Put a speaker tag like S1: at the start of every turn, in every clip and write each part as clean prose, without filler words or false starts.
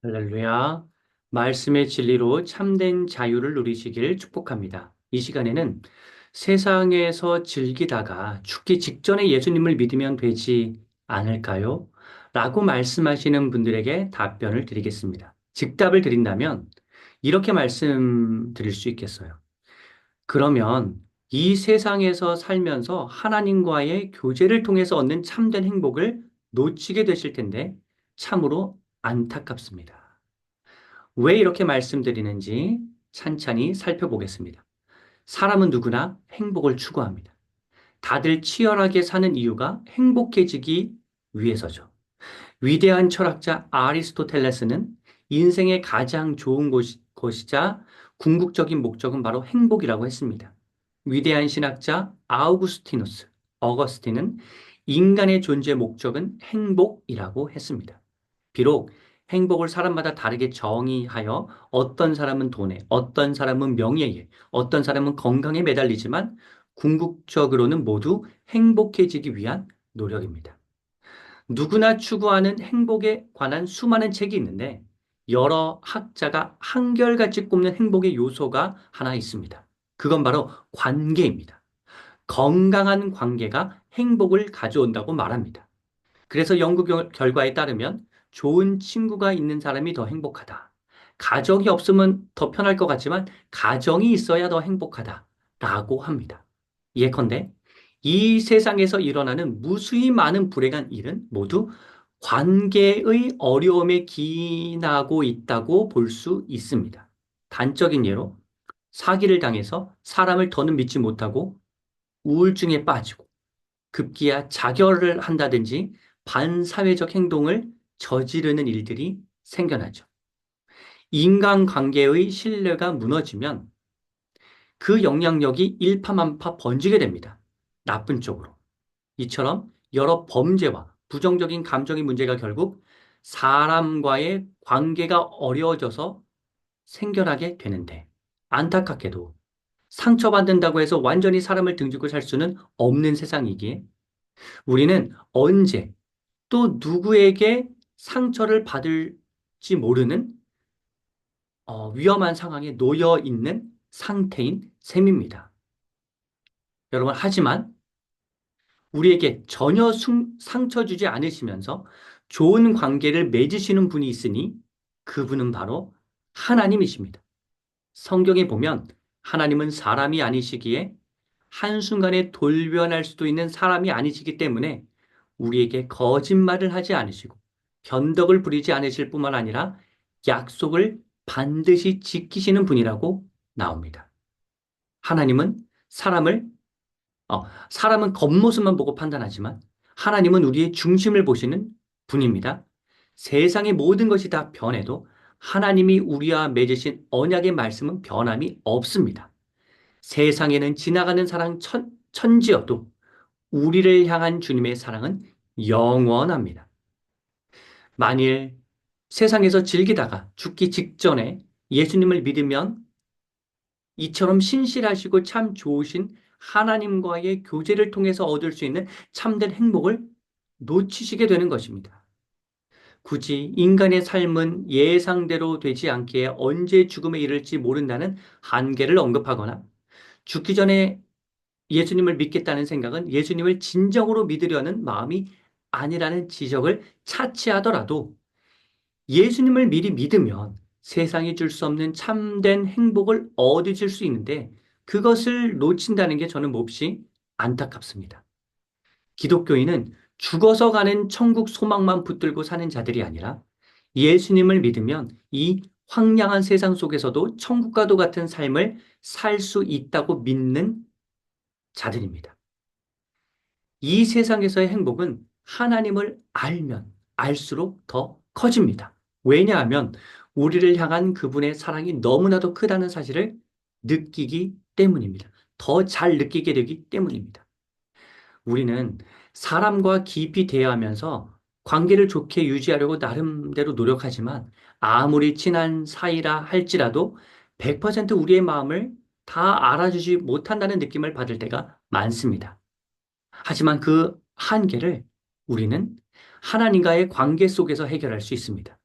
S1: 할렐루야. 말씀의 진리로 참된 자유를 누리시길 축복합니다. 이 시간에는 세상에서 즐기다가 죽기 직전에 예수님을 믿으면 되지 않을까요? 라고 말씀하시는 분들에게 답변을 드리겠습니다. 즉답을 드린다면 이렇게 말씀드릴 수 있겠어요. 그러면 이 세상에서 살면서 하나님과의 교제를 통해서 얻는 참된 행복을 놓치게 되실 텐데 참으로 안타깝습니다. 왜 이렇게 말씀드리는지 찬찬히 살펴보겠습니다. 사람은 누구나 행복을 추구합니다. 다들 치열하게 사는 이유가 행복해지기 위해서죠. 위대한 철학자 아리스토텔레스는 인생의 가장 좋은 것이자 궁극적인 목적은 바로 행복이라고 했습니다. 위대한 신학자 어거스틴은 인간의 존재 목적은 행복이라고 했습니다. 비록 행복을 사람마다 다르게 정의하여 어떤 사람은 돈에, 어떤 사람은 명예에, 어떤 사람은 건강에 매달리지만 궁극적으로는 모두 행복해지기 위한 노력입니다. 누구나 추구하는 행복에 관한 수많은 책이 있는데 여러 학자가 한결같이 꼽는 행복의 요소가 하나 있습니다. 그건 바로 관계입니다. 건강한 관계가 행복을 가져온다고 말합니다. 그래서 연구 결과에 따르면 좋은 친구가 있는 사람이 더 행복하다. 가정이 없으면 더 편할 것 같지만 가정이 있어야 더 행복하다. 라고 합니다. 예컨대 이 세상에서 일어나는 무수히 많은 불행한 일은 모두 관계의 어려움에 기인하고 있다고 볼 수 있습니다. 단적인 예로 사기를 당해서 사람을 더는 믿지 못하고 우울증에 빠지고 급기야 자결을 한다든지 반사회적 행동을 저지르는 일들이 생겨나죠. 인간관계의 신뢰가 무너지면 그 영향력이 일파만파 번지게 됩니다. 나쁜 쪽으로. 이처럼 여러 범죄와 부정적인 감정의 문제가 결국 사람과의 관계가 어려워져서 생겨나게 되는데 안타깝게도 상처받는다고 해서 완전히 사람을 등지고 살 수는 없는 세상이기에 우리는 언제 또 누구에게 상처를 받을지 모르는 위험한 상황에 놓여 있는 상태인 셈입니다. 여러분, 하지만 우리에게 전혀 상처 주지 않으시면서 좋은 관계를 맺으시는 분이 있으니 그분은 바로 하나님이십니다. 성경에 보면 하나님은 사람이 아니시기에 한순간에 돌변할 수도 있는 사람이 아니시기 때문에 우리에게 거짓말을 하지 않으시고 변덕을 부리지 않으실 뿐만 아니라 약속을 반드시 지키시는 분이라고 나옵니다. 하나님은 사람은 겉모습만 보고 판단하지만 하나님은 우리의 중심을 보시는 분입니다. 세상의 모든 것이 다 변해도 하나님이 우리와 맺으신 언약의 말씀은 변함이 없습니다. 세상에는 지나가는 사랑 천지여도 우리를 향한 주님의 사랑은 영원합니다. 만일 세상에서 즐기다가 죽기 직전에 예수님을 믿으면 이처럼 신실하시고 참 좋으신 하나님과의 교제를 통해서 얻을 수 있는 참된 행복을 놓치시게 되는 것입니다. 굳이 인간의 삶은 예상대로 되지 않기에 언제 죽음에 이를지 모른다는 한계를 언급하거나 죽기 전에 예수님을 믿겠다는 생각은 예수님을 진정으로 믿으려는 마음이 아니라는 지적을 차치하더라도 예수님을 미리 믿으면 세상이 줄 수 없는 참된 행복을 얻으실 수 있는데 그것을 놓친다는 게 저는 몹시 안타깝습니다. 기독교인은 죽어서 가는 천국 소망만 붙들고 사는 자들이 아니라 예수님을 믿으면 이 황량한 세상 속에서도 천국과도 같은 삶을 살 수 있다고 믿는 자들입니다. 이 세상에서의 행복은 하나님을 알면 알수록 더 커집니다. 왜냐하면 우리를 향한 그분의 사랑이 너무나도 크다는 사실을 느끼기 때문입니다. 더 잘 느끼게 되기 때문입니다. 우리는 사람과 깊이 대화하면서 관계를 좋게 유지하려고 나름대로 노력하지만 아무리 친한 사이라 할지라도 100% 우리의 마음을 다 알아주지 못한다는 느낌을 받을 때가 많습니다. 하지만 그 한계를 우리는 하나님과의 관계 속에서 해결할 수 있습니다.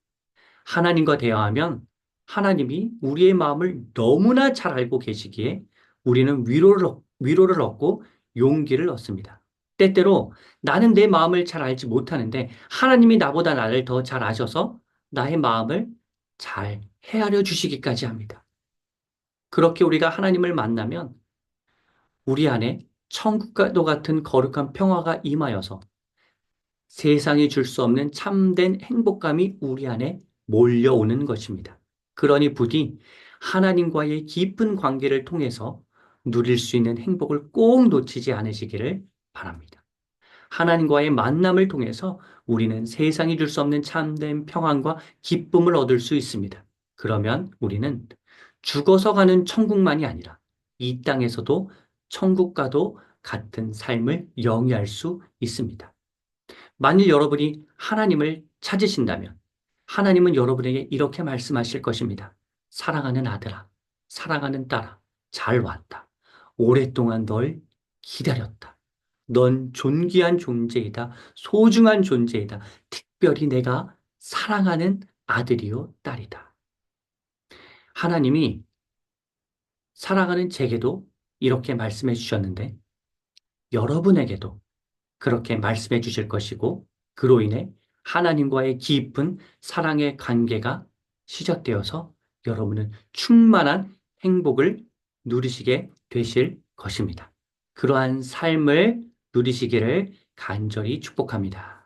S1: 하나님과 대화하면 하나님이 우리의 마음을 너무나 잘 알고 계시기에 우리는 위로를 얻고 용기를 얻습니다. 때때로 나는 내 마음을 잘 알지 못하는데 하나님이 나보다 나를 더 잘 아셔서 나의 마음을 잘 헤아려 주시기까지 합니다. 그렇게 우리가 하나님을 만나면 우리 안에 천국과도 같은 거룩한 평화가 임하여서 세상이 줄 수 없는 참된 행복감이 우리 안에 몰려오는 것입니다. 그러니 부디 하나님과의 깊은 관계를 통해서 누릴 수 있는 행복을 꼭 놓치지 않으시기를 바랍니다. 하나님과의 만남을 통해서 우리는 세상이 줄 수 없는 참된 평안과 기쁨을 얻을 수 있습니다. 그러면 우리는 죽어서 가는 천국만이 아니라 이 땅에서도 천국과도 같은 삶을 영위할 수 있습니다. 만일 여러분이 하나님을 찾으신다면 하나님은 여러분에게 이렇게 말씀하실 것입니다. 사랑하는 아들아, 사랑하는 딸아, 잘 왔다. 오랫동안 널 기다렸다. 넌 존귀한 존재이다. 소중한 존재이다. 특별히 내가 사랑하는 아들이요, 딸이다. 하나님이 사랑하는 제게도 이렇게 말씀해 주셨는데 여러분에게도 그렇게 말씀해 주실 것이고 그로 인해 하나님과의 깊은 사랑의 관계가 시작되어서 여러분은 충만한 행복을 누리시게 되실 것입니다. 그러한 삶을 누리시기를 간절히 축복합니다.